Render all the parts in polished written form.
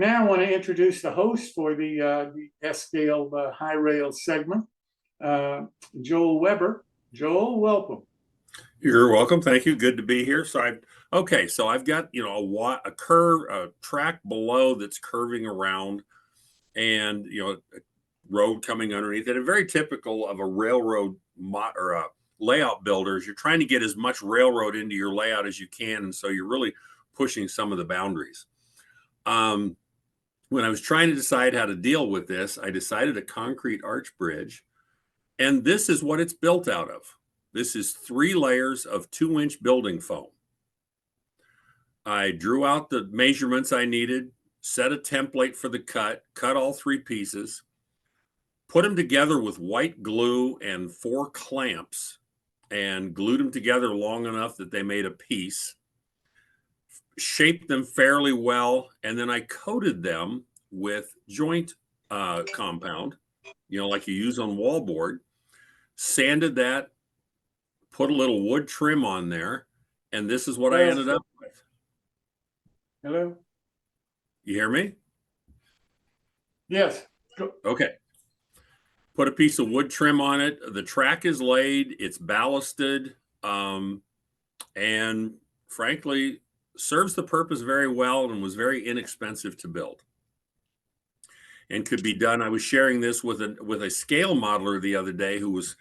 Now I want to introduce the host for the S-Scale High Rail segment, Joel Weber. Joel, welcome. You're welcome. Thank you. Good to be here. So I've got a track below that's curving around, and a road coming underneath it. And very typical of a railroad or a layout builder is you're trying to get as much railroad into your layout as you can, and so you're really pushing some of the boundaries. When I was trying to decide how to deal with this, I decided a concrete arch bridge, and this is what it's built out of. This is 3 layers of 2-inch building foam. I drew out the measurements I needed, set a template for the cut all 3 pieces, put them together with white glue and 4 clamps, and glued them together long enough that they made a piece, shaped them fairly well, and then I coated them with joint compound, like you use on wallboard, sanded that, put a little wood trim on there, and this is what I ended up with. Hello? You hear me? Yes. Okay. Put a piece of wood trim on it. The track is laid, it's ballasted, and frankly, serves the purpose very well and was very inexpensive to build. And could be done. I was sharing this with a scale modeler the other day who was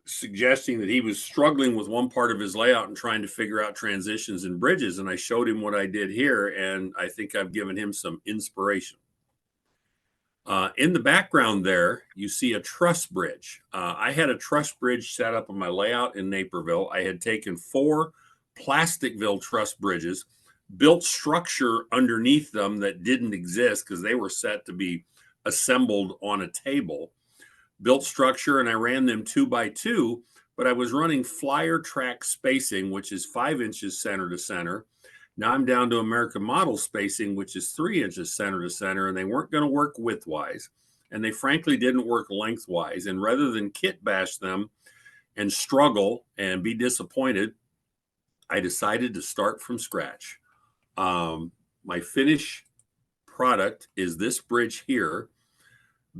suggesting that he was struggling with one part of his layout and trying to figure out transitions and bridges. And I showed him what I did here, and I think I've given him some inspiration. In the background there, you see a truss bridge. I had a truss bridge set up on my layout in Naperville. I had taken 4 Plasticville truss bridges, built structure underneath them that didn't exist because they were set to be assembled on a table. Built structure, and I ran them 2x2, but I was running flyer track spacing, which is 5 inches center to center. Now I'm down to American Model spacing, which is 3 inches center to center, and they weren't going to work widthwise, and they frankly didn't work lengthwise. And rather than kit bash them and struggle and be disappointed, I decided to start from scratch. My finish product is this bridge here,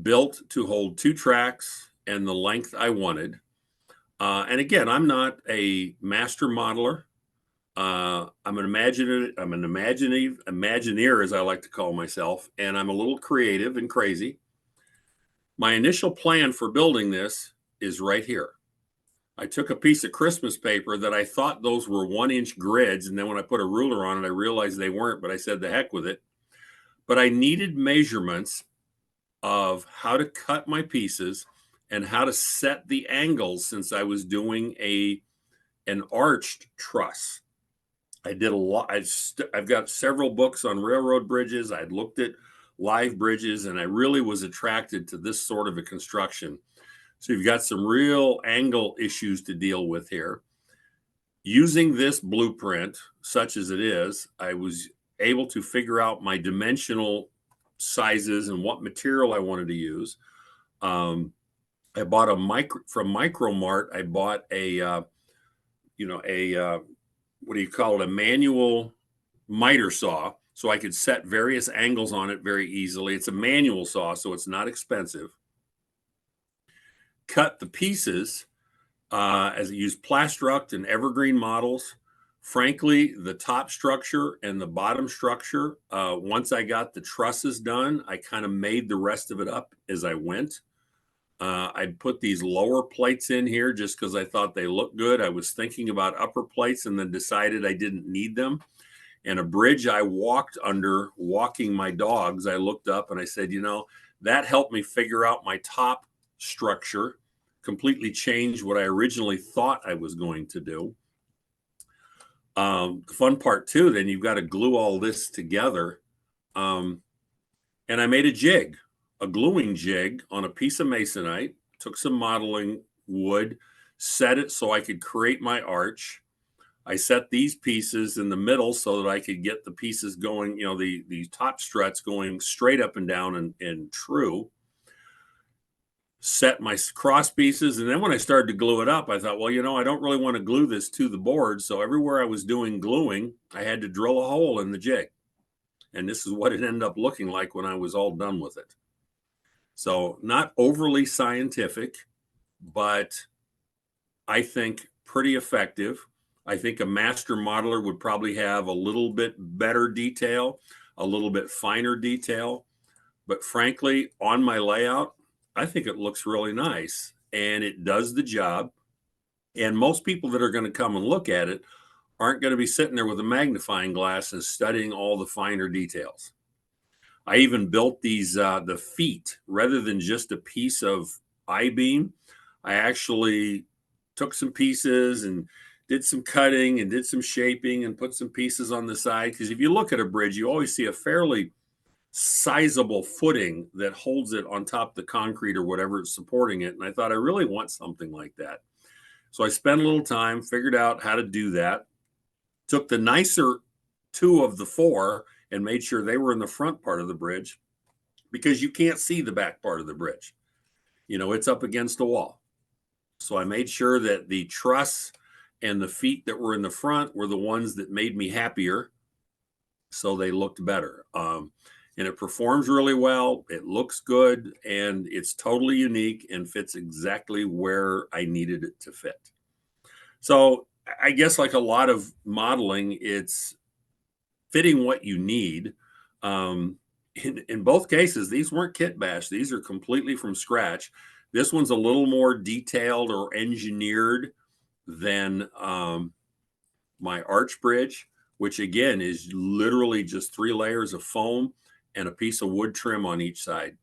built to hold 2 tracks and the length I wanted. And again, I'm not a master modeler. I'm an imagineer, as I like to call myself, and I'm a little creative and crazy. My initial plan for building this is right here. I took a piece of Christmas paper that I thought those were 1-inch grids, and then when I put a ruler on it, I realized they weren't, but I said the heck with it. But I needed measurements of how to cut my pieces and how to set the angles, since I was doing an arched truss. I did a lot. I've got several books on railroad bridges. I'd looked at live bridges, and I really was attracted to this sort of a construction. So you've got some real angle issues to deal with here. Using this blueprint, such as it is, I was able to figure out my dimensional sizes and what material I wanted to use. I bought from Micromart. I bought a what do you call it? A manual miter saw, so I could set various angles on it very easily. It's a manual saw, so it's not expensive. Cut the pieces as I used Plastruct and Evergreen models. Frankly, the top structure and the bottom structure, once I got the trusses done, I kind of made the rest of it up as I went. I put these lower plates in here just because I thought they looked good. I was thinking about upper plates and then decided I didn't need them. And a bridge I walked under walking my dogs, I looked up and I said, that helped me figure out my top structure, completely changed what I originally thought I was going to do. The fun part too, then you've got to glue all this together. And I made a gluing jig on a piece of masonite, took some modeling wood, set it so I could create my arch. I set these pieces in the middle so that I could get the pieces going, the top struts going straight up and down and true. Set my cross pieces, and then when I started to glue it up, I thought, well, I don't really want to glue this to the board. So everywhere I was doing gluing, I had to drill a hole in the jig. And this is what it ended up looking like when I was all done with it. So not overly scientific, but I think pretty effective. I think a master modeler would probably have a little bit better detail, a little bit finer detail. But frankly, on my layout, I think it looks really nice and it does the job. And most people that are going to come and look at it aren't going to be sitting there with a magnifying glass and studying all the finer details. I even built these, the feet, rather than just a piece of I-beam. I actually took some pieces and did some cutting and did some shaping and put some pieces on the side. Because if you look at a bridge, you always see a fairly sizable footing that holds it on top of the concrete or whatever is supporting it. And I thought, I really want something like that. So I spent a little time, figured out how to do that, took the nicer two of the four and made sure they were in the front part of the bridge, because you can't see the back part of the bridge. You know, it's up against the wall. So I made sure that the truss and the feet that were in the front were the ones that made me happier, so they looked better. And it performs really well. It looks good, and it's totally unique and fits exactly where I needed it to fit. So I guess, like a lot of modeling, it's fitting what you need. In both cases, these weren't kit bash. These are completely from scratch. This one's a little more detailed or engineered than my arch bridge, which again is literally just 3 layers of foam and a piece of wood trim on each side,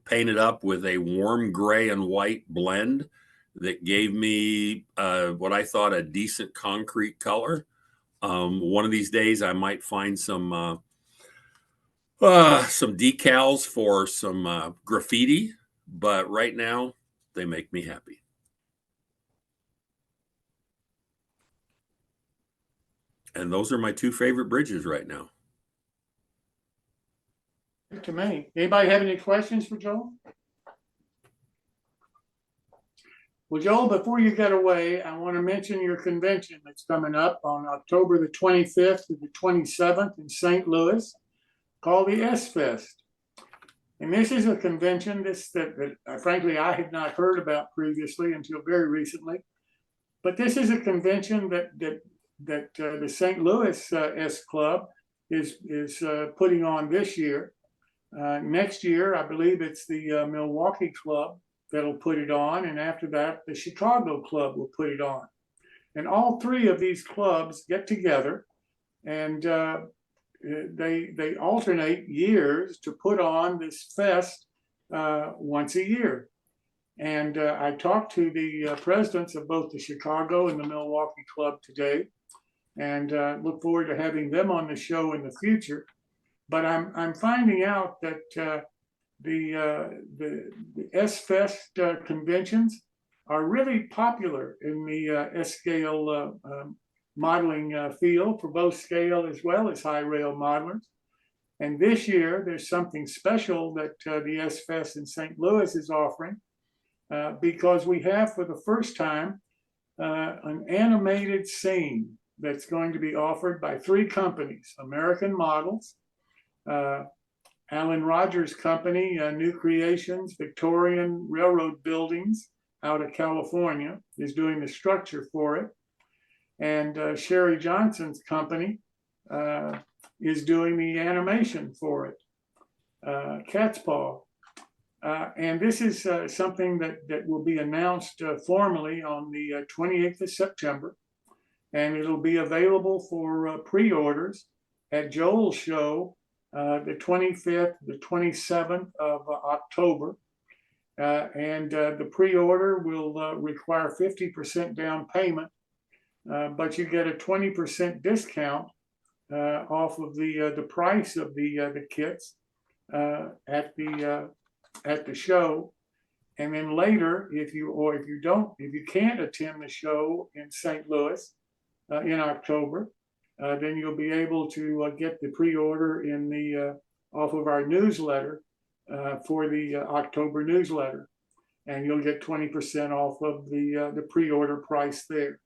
painted up with a warm gray and white blend that gave me what I thought a decent concrete color. One of these days I might find some decals for some graffiti, but right now they make me happy. And those are my 2 favorite bridges right now. Good to me. Anybody have any questions for Joel? Well, Joel, before you get away, I want to mention your convention that's coming up on October the 25th to the 27th in St. Louis, called the S-Fest. And this is a convention that frankly I had not heard about previously until very recently. But this is a convention that the St. Louis S Club is putting on this year. Next year, I believe it's the Milwaukee Club that'll put it on, and after that, the Chicago Club will put it on. And all 3 of these clubs get together, and they alternate years to put on this fest once a year. And I talked to the presidents of both the Chicago and the Milwaukee Club today, and look forward to having them on the show in the future. But I'm finding out that the S-Fest conventions are really popular in the S-Scale modeling field, for both scale as well as high rail modelers. And this year, there's something special that the S-Fest in St. Louis is offering, because we have, for the first time, an animated scene that's going to be offered by 3 companies: American Models, Alan Rogers Company, New Creations, Victorian Railroad Buildings out of California is doing the structure for it, and Sherry Johnson's company is doing the animation for it, Cat's Paw. And this is something that will be announced formally on the 28th of September, and it'll be available for pre-orders at Joel's show the 25th, the 27th of October. And the pre-order will require 50% down payment, but you get a 20% discount off of the price of the kits at the show. And then later, if you can't attend the show in St. Louis in October, then you'll be able to get the pre-order in the off of our newsletter for the October newsletter, and you'll get 20% off of the pre-order price there.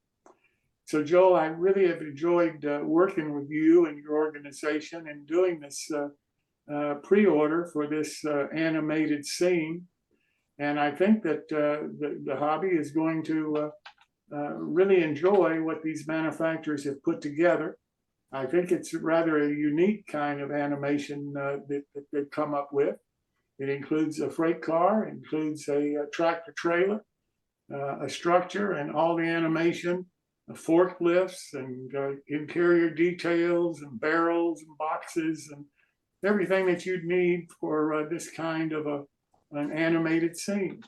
So Joel, I really have enjoyed working with you and your organization and doing this pre-order for this animated scene. And I think that the hobby is going to really enjoy what these manufacturers have put together. I think it's rather a unique kind of animation that they've come up with. It includes a freight car, includes a tractor trailer, a structure, and all the animation, forklifts and interior details and barrels and boxes and everything that you'd need for this kind of an animated scene.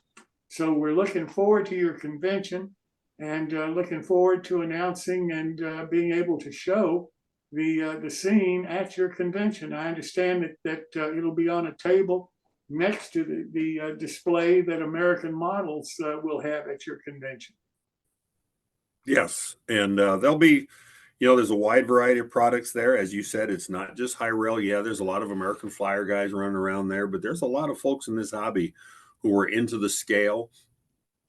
So we're looking forward to your convention and looking forward to announcing and being able to show the scene at your convention. I understand that it'll be on a table next to the display that American Models will have at your convention. Yes, and there'll be, there's a wide variety of products there. As you said, it's not just High Rail. Yeah, there's a lot of American Flyer guys running around there, but there's a lot of folks in this hobby who are into the scale,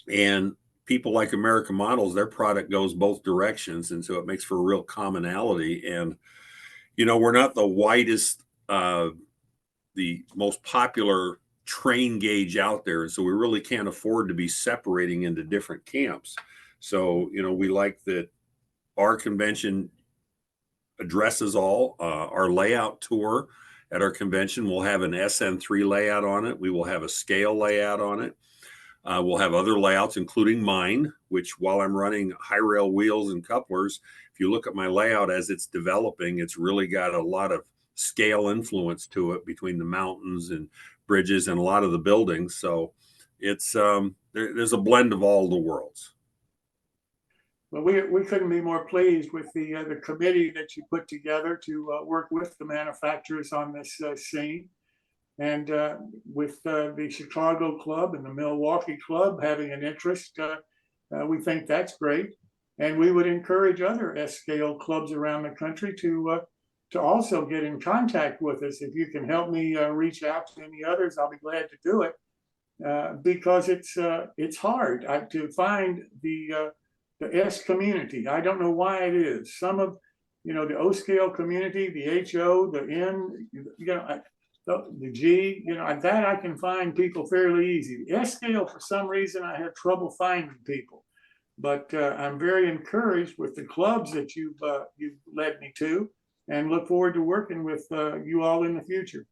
and people like American Models, their product goes both directions, and so it makes for a real commonality. And we're not the widest, the most popular train gauge out there, so we really can't afford to be separating into different camps. So we like that our convention addresses all. Our layout tour at our convention will have an SN3 layout on it. We will have a scale layout on it. We'll have other layouts, including mine, which while I'm running High Rail wheels and couplers, if you look at my layout as it's developing, it's really got a lot of scale influence to it between the mountains and bridges and a lot of the buildings. So it's there's a blend of all the worlds. Well, we couldn't be more pleased with the committee that you put together to work with the manufacturers on this scene. And with the Chicago Club and the Milwaukee Club having an interest, we think that's great. And we would encourage other S-scale clubs around the country to also get in contact with us. If you can help me reach out to any others, I'll be glad to do it because it's hard to find the S community. I don't know why it is. Some of the O scale community, the HO, the N, the G, that I can find people fairly easy. The S scale, for some reason, I have trouble finding people. But I'm very encouraged with the clubs that you've led me to, and look forward to working with you all in the future.